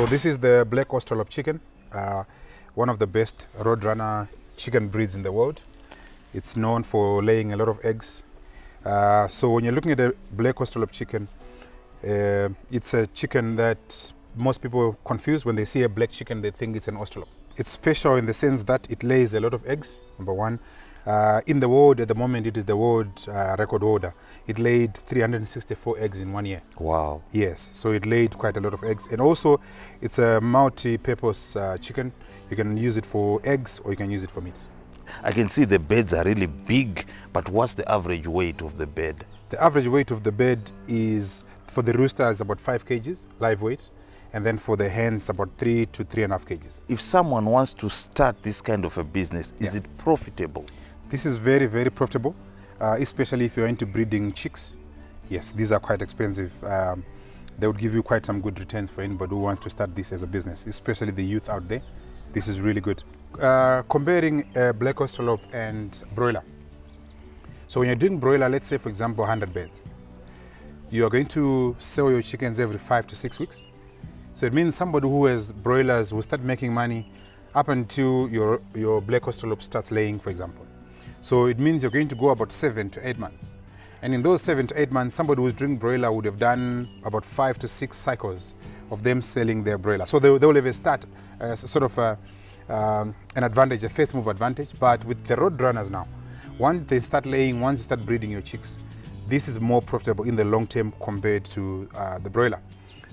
So this is the black Australorp chicken, one of the best roadrunner chicken breeds in the world. It's known for laying a lot of eggs. So when you're looking at the black Australorp chicken, it's a chicken that most people confuse. When they see a black chicken, they think it's an Australorp. It's special in the sense that it lays a lot of eggs, number one. In the world at the moment, it is the world record holder. It laid 364 eggs in 1 year. Wow. Yes, so it laid quite a lot of eggs. And also, it's a multi-purpose chicken. You can use it for eggs or you can use it for meat. I can see the beds are really big, but what's the average weight of the bed? The average weight of the bed is, for the rooster, is about 5 kgs, live weight. And then for the hens, about 3 to 3.5 kgs. If someone wants to start this kind of a business, is it profitable? This is very, very profitable, especially if you're into breeding chicks. Yes, these are quite expensive. They would give you quite some good returns for anybody who wants to start this as a business, especially the youth out there. This is really good. Comparing black Australorp and broiler. So when you're doing broiler, let's say for example 100 beds, you are going to sell your chickens every 5 to 6 weeks. So it means somebody who has broilers will start making money up until your black Australorp starts laying, for example. So it means you're going to go about 7 to 8 months. And in those 7 to 8 months, somebody who's doing broiler would have done about 5 to 6 cycles of them selling their broiler. So they will have a start, sort of an advantage, a first move advantage. But with the road runners now, once they start laying, once you start breeding your chicks, this is more profitable in the long term compared to the broiler.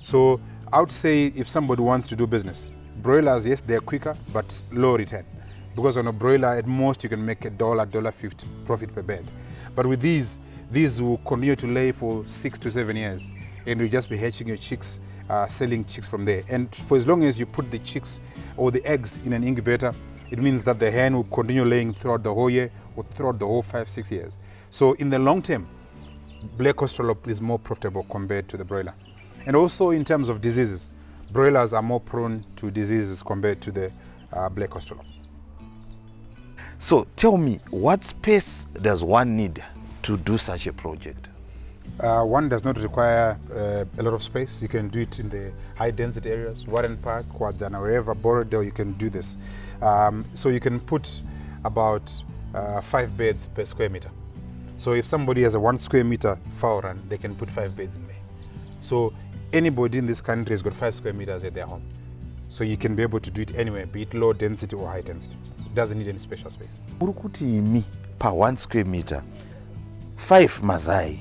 So I would say if somebody wants to do business, broilers, yes, they're quicker, but low return. Because on a broiler, at most you can make $1, $1.50 profit per bed. But with these will continue to lay for 6 to 7 years. And you'll just be hatching your chicks, selling chicks from there. And for as long as you put the chicks or the eggs in an incubator, it means that the hen will continue laying throughout the whole year or throughout the whole 5, 6 years. So in the long term, black Australorp is more profitable compared to the broiler. And also in terms of diseases, broilers are more prone to diseases compared to the black Australorp. So tell me, what space does one need to do such a project? One does not require a lot of space. You can do it in the high density areas, Warren Park, Kwadzana, wherever, Borrowdale, you can do this. So you can put about 5 beds per square meter. So if somebody has a 1 square meter fowl run, they can put 5 beds in there. So anybody in this country has got 5 square meters at their home. So you can be able to do it anywhere, be it low density or high density. It doesn't need any special space. Urukuti imi per 1 square meter, 5 mazai,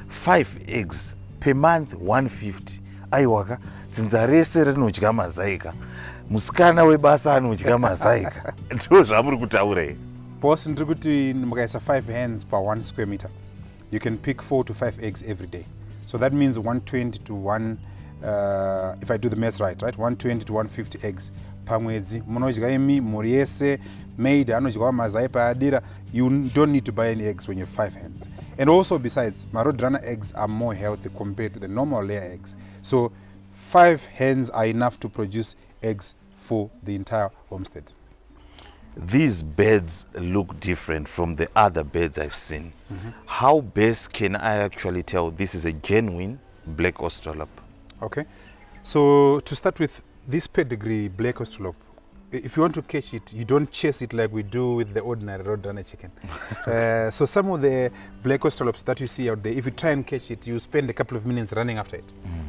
5 eggs per month, 150. Aiwaka, sinza rese rinodya mazaika. Musikana webasa anodya mazaika. Ndo zvamuri kutaura. Boss, ndikuti mukaisa 5 hens per 1 square meter. You can pick 4 to 5 eggs every day. So that means 120 to 1, if I do the math right, 120 to 150 eggs per mwedzi. Munodya imi, muri yese, maid, anodya mazai paadira. You don't need to buy any eggs when you have 5 hens. And also besides, my roadrunner eggs are more healthy compared to the normal layer eggs. So 5 hens are enough to produce eggs for the entire homestead. These beds look different from the other beds I've seen. How best can I actually tell this is a genuine black Australorp? Okay, so to start with, this pedigree black Australorp, if you want to catch it, you don't chase it like we do with the ordinary roadrunner chicken. So some of the black Australorps that you see out there, if you try and catch it, you spend a couple of minutes running after it.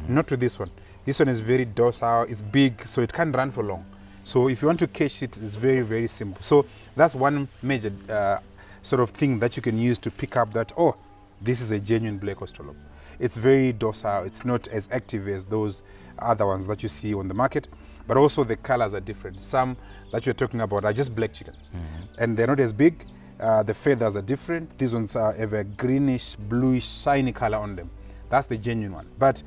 Not with this one. This one is very docile, it's big, so it can't run for long. So if you want to catch it, it's very, very simple. So that's one major sort of thing that you can use to pick up that, oh, this is a genuine black Australorp. It's very docile, it's not as active as those other ones that you see on the market, but also the colors are different. Some that you're talking about are just black chickens, and they're not as big. The feathers are different. These ones have a greenish, bluish, shiny color on them. That's the genuine one. But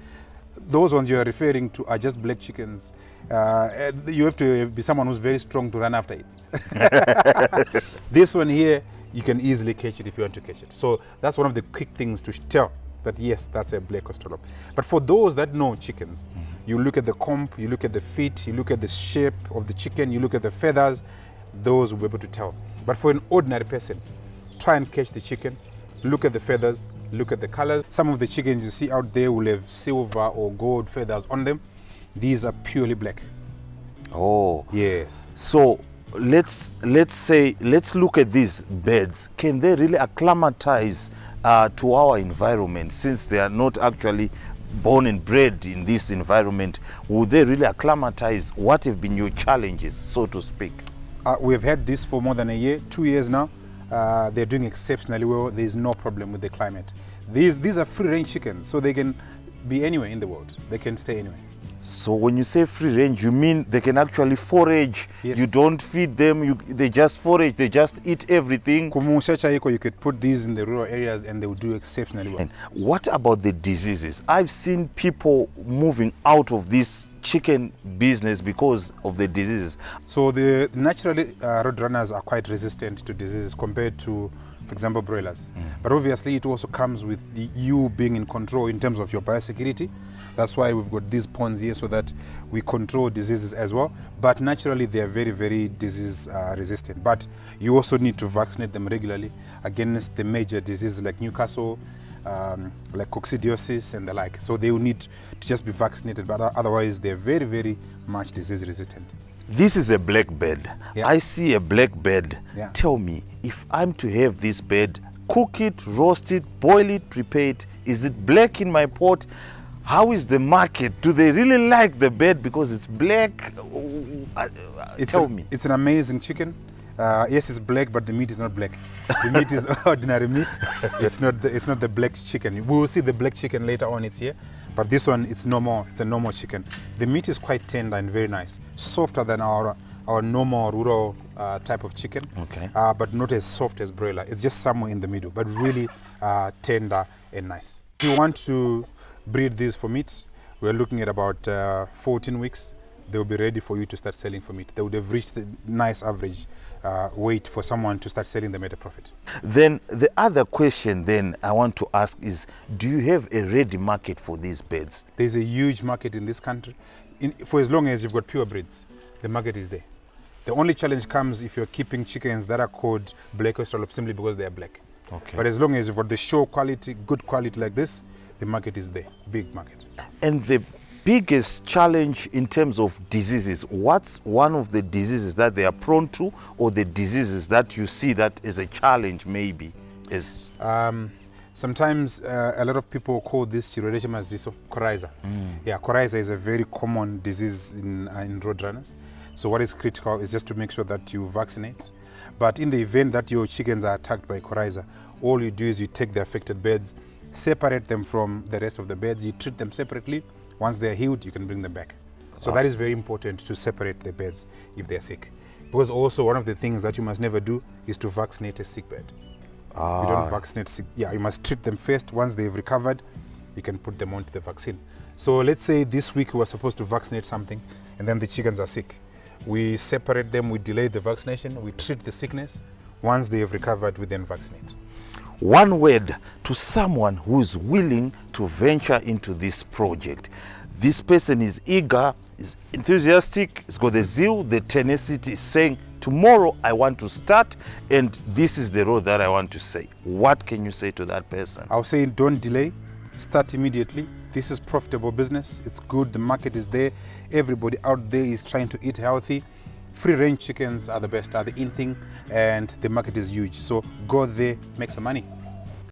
those ones you're referring to are just black chickens. You have to be someone who's very strong to run after it. This one here, you can easily catch it if you want to catch it. So that's one of the quick things to tell that yes, that's a black Australorp. But for those that know chickens, you look at the comb, you look at the feet, you look at the shape of the chicken, you look at the feathers, those will be able to tell. But for an ordinary person, try and catch the chicken, look at the feathers, look at the colors. Some of the chickens you see out there will have silver or gold feathers on them. These are purely black. Oh, Yes. so let's look at these birds. Can they really acclimatize to our environment, since they are not actually born and bred in this environment? Would they really acclimatize? What have been your challenges, so to speak? We've had this for more than a year, 2 years now. They're doing exceptionally well. There's no problem with the climate. These are free range chickens, so they can be anywhere in the world. They can stay anywhere. So when you say free range, you mean they can actually forage? Yes. You don't feed them, they just forage, they just eat everything? You could put these in the rural areas and they will do exceptionally well. And what about the diseases? I've seen people moving out of this chicken business because of the diseases. So the naturally roadrunners are quite resistant to diseases compared to, for example, broilers. But obviously it also comes with you being in control in terms of your biosecurity. That's why we've got these ponds here, so that we control diseases as well. But naturally they are very, very disease resistant. But you also need to vaccinate them regularly against the major diseases like Newcastle, like coccidiosis and the like. So they will need to just be vaccinated, but otherwise they're very, very much disease resistant. This is a black bird. Yeah. I see a black bird. Yeah. Tell me, if I'm to have this bird, cook it, roast it, boil it, prepare it, is it black in my pot? How is the market? Do they really like the bird because it's black? Tell me. It's an amazing chicken. Yes, it's black, but the meat is not black. The meat is ordinary meat. It's not the black chicken. We will see the black chicken later on. It's here, but this one, it's normal. It's a normal chicken. The meat is quite tender and very nice, softer than our normal rural type of chicken. Okay. But not as soft as broiler. It's just somewhere in the middle, but really tender and nice. If you want to breed these for meat, we're looking at about 14 weeks. They will be ready for you to start selling for meat. They would have reached the nice average weight for someone to start selling them at a profit. Then the other question then I want to ask is, do you have a ready market for these birds? There's a huge market in this country. For as long as you've got pure breeds, the market is there. The only challenge comes if you're keeping chickens that are called black Australorp simply because they are black. Okay. But as long as you've got the show quality, good quality like this, the market is there, big market. And the biggest challenge in terms of diseases, what's one of the diseases that they are prone to, or the diseases that you see that is a challenge maybe? Is Sometimes a lot of people call this Chirorechia ziso coryza. Yeah, coryza is a very common disease in roadrunners. So what is critical is just to make sure that you vaccinate. But in the event that your chickens are attacked by coryza, all you do is you take the affected birds, separate them from the rest of the birds, you treat them separately. Once they're healed, you can bring them back. So that is very important, to separate the birds if they're sick. Because also one of the things that you must never do is to vaccinate a sick bird. You don't vaccinate sick. Yeah, you must treat them first. Once they've recovered, you can put them onto the vaccine. So let's say this week we were supposed to vaccinate something and then the chickens are sick. We separate them, we delay the vaccination, we treat the sickness. Once they have recovered, we then vaccinate. one word to someone who's willing to venture into this project. This person is eager, is enthusiastic, he's got the zeal, the tenacity, saying, tomorrow I want to start and this is the road that I want to say. What can you say to that person? I'll say don't delay, start immediately. This is profitable business, it's good, the market is there, everybody out there is trying to eat healthy. Free range chickens are the best, are the in thing, and the market is huge. So go there, make some money.